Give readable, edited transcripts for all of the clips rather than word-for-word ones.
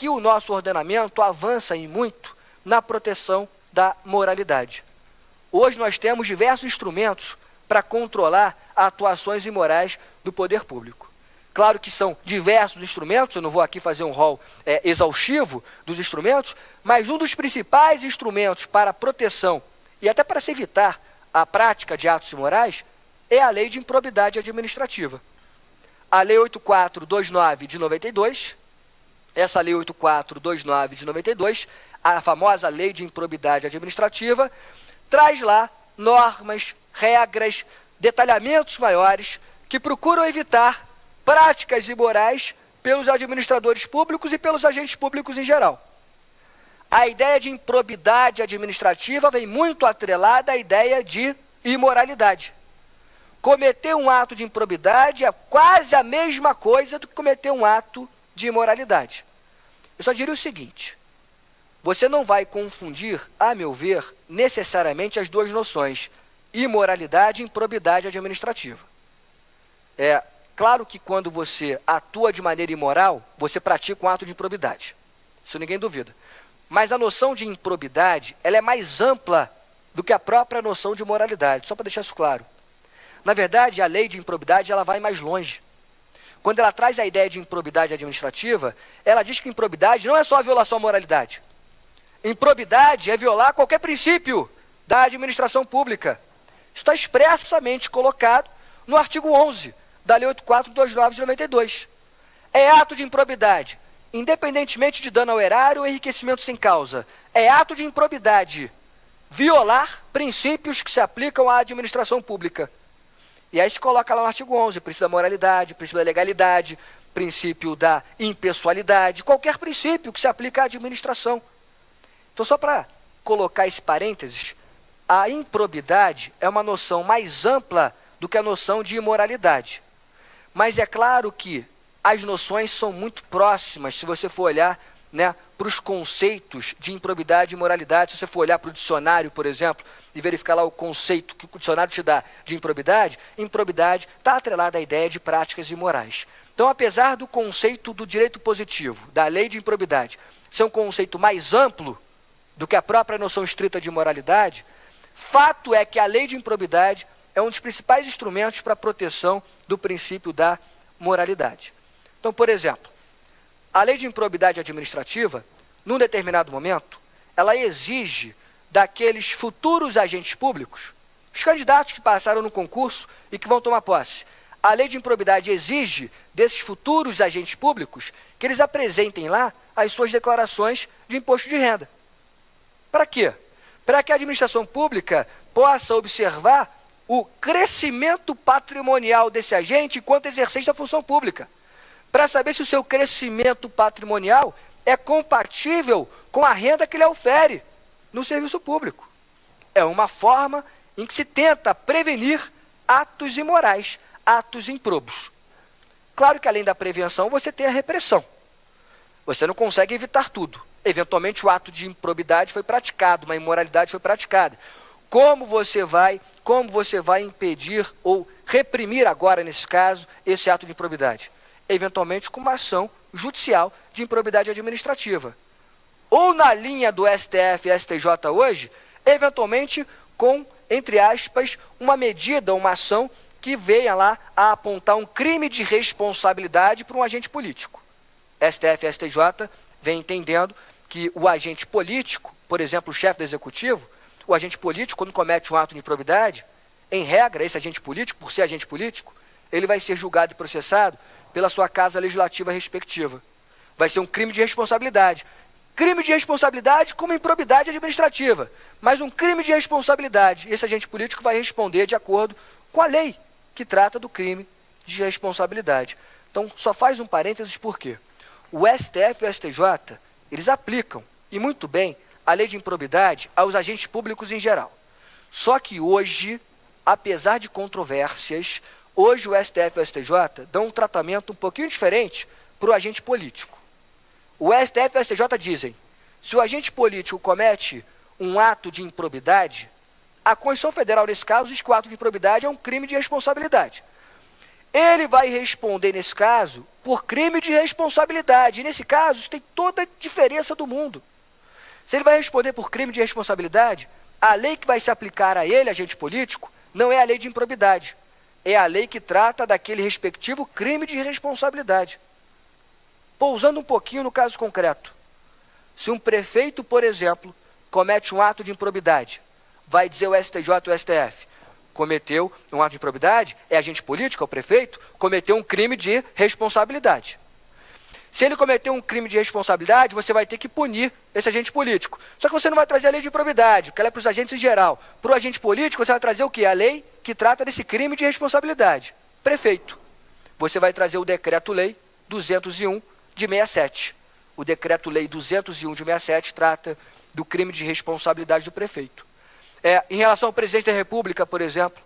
aqui o nosso ordenamento avança em muito na proteção da moralidade. Hoje nós temos diversos instrumentos para controlar atuações imorais do poder público. Claro que são diversos instrumentos, eu não vou aqui fazer um rol exaustivo dos instrumentos, mas um dos principais instrumentos para a proteção e até para se evitar a prática de atos imorais é a Lei de Improbidade Administrativa. A Lei 8429 de 92, essa Lei 8429 de 92, a famosa Lei de Improbidade Administrativa, traz lá normas, regras, detalhamentos maiores que procuram evitar práticas imorais pelos administradores públicos e pelos agentes públicos em geral. A ideia de improbidade administrativa vem muito atrelada à ideia de imoralidade. Cometer um ato de improbidade é quase a mesma coisa do que cometer um ato de imoralidade. Eu só diria o seguinte: você não vai confundir, a meu ver, necessariamente as duas noções, imoralidade e improbidade administrativa. É claro que quando você atua de maneira imoral, você pratica um ato de improbidade. Isso ninguém duvida. Mas a noção de improbidade, ela é mais ampla do que a própria noção de moralidade, só para deixar isso claro. Na verdade, a lei de improbidade, ela vai mais longe. Quando ela traz a ideia de improbidade administrativa, ela diz que improbidade não é só a violação à moralidade. Improbidade é violar qualquer princípio da administração pública. Está expressamente colocado no artigo 11 da Lei 8429 de 92. É ato de improbidade, independentemente de dano ao erário ou enriquecimento sem causa. É ato de improbidade violar princípios que se aplicam à administração pública. E aí se coloca lá no artigo 11, princípio da moralidade, princípio da legalidade, princípio da impessoalidade, qualquer princípio que se aplica à administração. Então, só para colocar esse parênteses, a improbidade é uma noção mais ampla do que a noção de imoralidade. Mas é claro que as noções são muito próximas, se você for olhar, né, para os conceitos de improbidade e imoralidade. Se você for olhar para o dicionário, por exemplo, e verificar lá o conceito que o dicionário te dá de improbidade, improbidade está atrelada à ideia de práticas imorais. Então, apesar do conceito do direito positivo, da lei de improbidade, ser um conceito mais amplo do que a própria noção estrita de imoralidade, fato é que a lei de improbidade é um dos principais instrumentos para a proteção do princípio da moralidade. Então, por exemplo, a lei de improbidade administrativa, num determinado momento, ela exige daqueles futuros agentes públicos, os candidatos que passaram no concurso e que vão tomar posse. A lei de improbidade exige desses futuros agentes públicos que eles apresentem lá as suas declarações de imposto de renda. Para quê? Para que a administração pública possa observar o crescimento patrimonial desse agente enquanto exercente da função pública, para saber se o seu crescimento patrimonial é compatível com a renda que ele ofere no serviço público. É uma forma em que se tenta prevenir atos imorais, atos improbos. Claro que além da prevenção você tem a repressão. Você não consegue evitar tudo. Eventualmente o ato de improbidade foi praticado, uma imoralidade foi praticada. Como você vai impedir ou reprimir agora, nesse caso, esse ato de improbidade? Eventualmente com uma ação judicial de improbidade administrativa. Ou na linha do STF e STJ hoje, eventualmente com, entre aspas, uma medida, uma ação que venha lá a apontar um crime de responsabilidade para um agente político. STF e STJ vem entendendo que o agente político, por exemplo, o chefe do executivo, o agente político, quando comete um ato de improbidade, em regra, esse agente político, por ser agente político, ele vai ser julgado e processado pela sua casa legislativa respectiva. Vai ser um crime de responsabilidade. Crime de responsabilidade como improbidade administrativa, mas um crime de responsabilidade. Esse agente político vai responder de acordo com a lei que trata do crime de responsabilidade. Então, só faz um parênteses por quê? O STF e o STJ, eles aplicam, e muito bem, a lei de improbidade aos agentes públicos em geral. Só que hoje, apesar de controvérsias, hoje o STF e o STJ dão um tratamento um pouquinho diferente para o agente político. O STF e o STJ dizem, se o agente político comete um ato de improbidade, a Constituição Federal, nesse caso, diz que o ato de improbidade é um crime de responsabilidade. ele vai responder, nesse caso, por crime de responsabilidade. E, nesse caso, isso tem toda a diferença do mundo. Se ele vai responder por crime de responsabilidade, a lei que vai se aplicar a ele, agente político, não é a lei de improbidade. É a lei que trata daquele respectivo crime de responsabilidade. Pousando um pouquinho no caso concreto. Se um prefeito, por exemplo, comete um ato de improbidade, vai dizer o STJ ou o STF, cometeu um ato de improbidade, é agente político, é o prefeito, cometeu um crime de responsabilidade. Se ele cometeu um crime de responsabilidade, você vai ter que punir esse agente político. Só que você não vai trazer a lei de improbidade, porque ela é para os agentes em geral. Para o agente político, você vai trazer o quê? A lei que trata desse crime de responsabilidade. Prefeito. Você vai trazer o Decreto-Lei 201 de 67. O Decreto-Lei 201 de 67 trata do crime de responsabilidade do prefeito. Em relação ao presidente da República, por exemplo,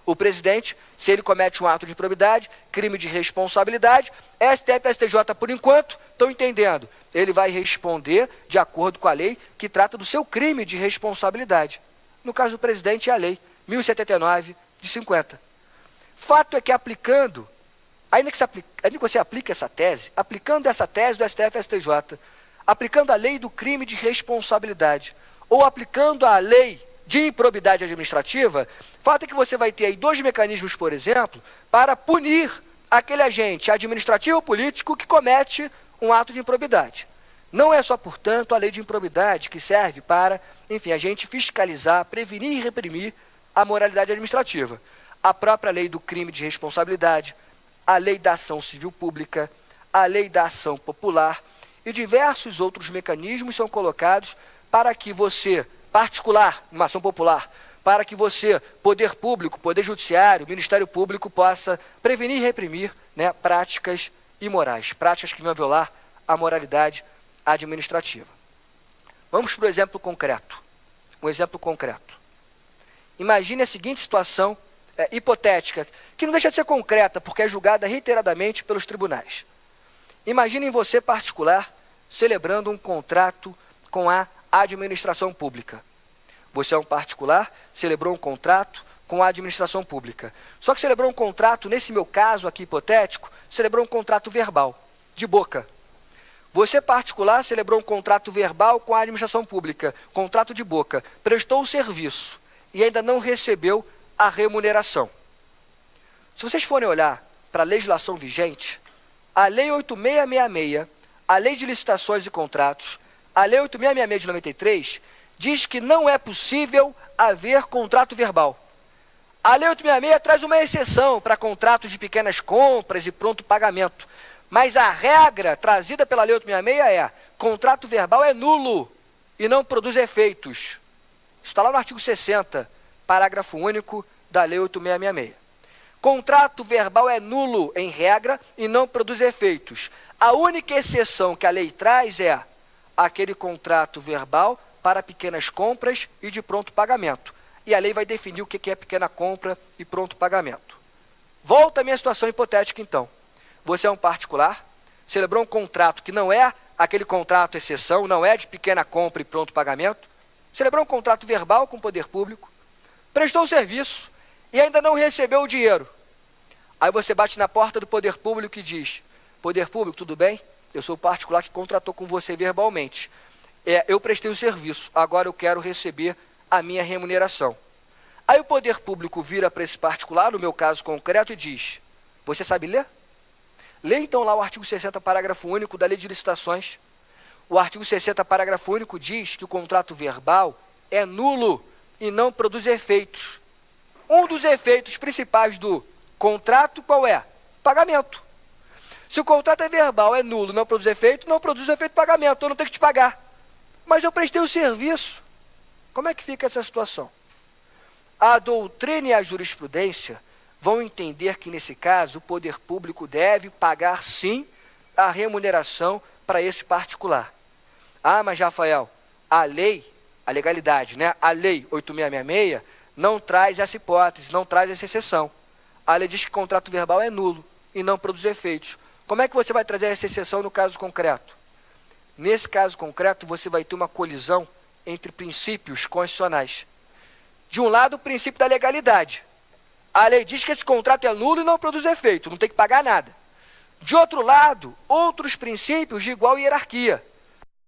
o presidente, se ele comete um ato de improbidade, crime de responsabilidade, STF e STJ, por enquanto, estão entendendo. Ele vai responder de acordo com a lei que trata do seu crime de responsabilidade. No caso do presidente, é a lei 1079 de 50. Fato é que aplicando, ainda que você aplique essa tese, aplicando essa tese do STF e STJ, aplicando a lei do crime de responsabilidade, ou aplicando a lei de improbidade administrativa, fato é que você vai ter aí dois mecanismos, por exemplo, para punir aquele agente administrativo ou político que comete um ato de improbidade. Não é só, portanto, a lei de improbidade que serve para, enfim, a gente fiscalizar, prevenir e reprimir a moralidade administrativa. A própria lei do crime de responsabilidade, a lei da ação civil pública, a lei da ação popular e diversos outros mecanismos são colocados para que você, particular, uma ação popular, para que você, poder público, poder judiciário, Ministério Público, possa prevenir e reprimir, né, práticas imorais, práticas que vão violar a moralidade administrativa. Vamos para o exemplo concreto. Um exemplo concreto. Imagine a seguinte situação hipotética, que não deixa de ser concreta, porque é julgada reiteradamente pelos tribunais. Imaginem você, particular, celebrando um contrato com a administração pública. Você é um particular, celebrou um contrato com a administração pública. Só que celebrou um contrato, nesse meu caso aqui hipotético, celebrou um contrato verbal, de boca. Você, particular, celebrou um contrato verbal com a administração pública, contrato de boca, prestou o serviço e ainda não recebeu a remuneração. Se vocês forem olhar para a legislação vigente, a Lei 8666, a Lei de Licitações e Contratos, a Lei 8666 de 93, diz que não é possível haver contrato verbal. A Lei 866 traz uma exceção para contratos de pequenas compras e pronto pagamento. Mas a regra trazida pela Lei 866 é: contrato verbal é nulo e não produz efeitos. Isso está lá no artigo 60, parágrafo único da Lei 8666. Contrato verbal é nulo em regra e não produz efeitos. A única exceção que a lei traz é aquele contrato verbal para pequenas compras e de pronto pagamento. E a lei vai definir o que é pequena compra e pronto pagamento. Volta a minha situação hipotética, então. Você é um particular, celebrou um contrato que não é aquele contrato exceção, não é de pequena compra e pronto pagamento, celebrou um contrato verbal com o poder público, prestou o serviço e ainda não recebeu o dinheiro. Aí você bate na porta do poder público e diz: poder público, tudo bem? Eu sou o particular que contratou com você verbalmente. Eu prestei o serviço, agora eu quero receber a minha remuneração. Aí o poder público vira para esse particular, no meu caso concreto, e diz: você sabe ler? Lê então lá o artigo 60, parágrafo único da Lei de Licitações. O artigo 60, parágrafo único diz que o contrato verbal é nulo e não produz efeitos. Um dos efeitos principais do contrato qual é? Pagamento. Se o contrato é verbal, é nulo, não produz efeito, não produz efeito de pagamento, eu não tenho que te pagar. Mas eu prestei o serviço. Como é que fica essa situação? A doutrina e a jurisprudência vão entender que, nesse caso, o poder público deve pagar, sim, a remuneração para esse particular. Ah, mas, Rafael, a lei, a legalidade, né? A Lei 8666 não traz essa hipótese, não traz essa exceção. A lei diz que contrato verbal é nulo e não produz efeitos. Como é que você vai trazer essa exceção no caso concreto? Nesse caso concreto, você vai ter uma colisão entre princípios constitucionais. De um lado, o princípio da legalidade. A lei diz que esse contrato é nulo e não produz efeito, não tem que pagar nada. De outro lado, outros princípios de igual hierarquia.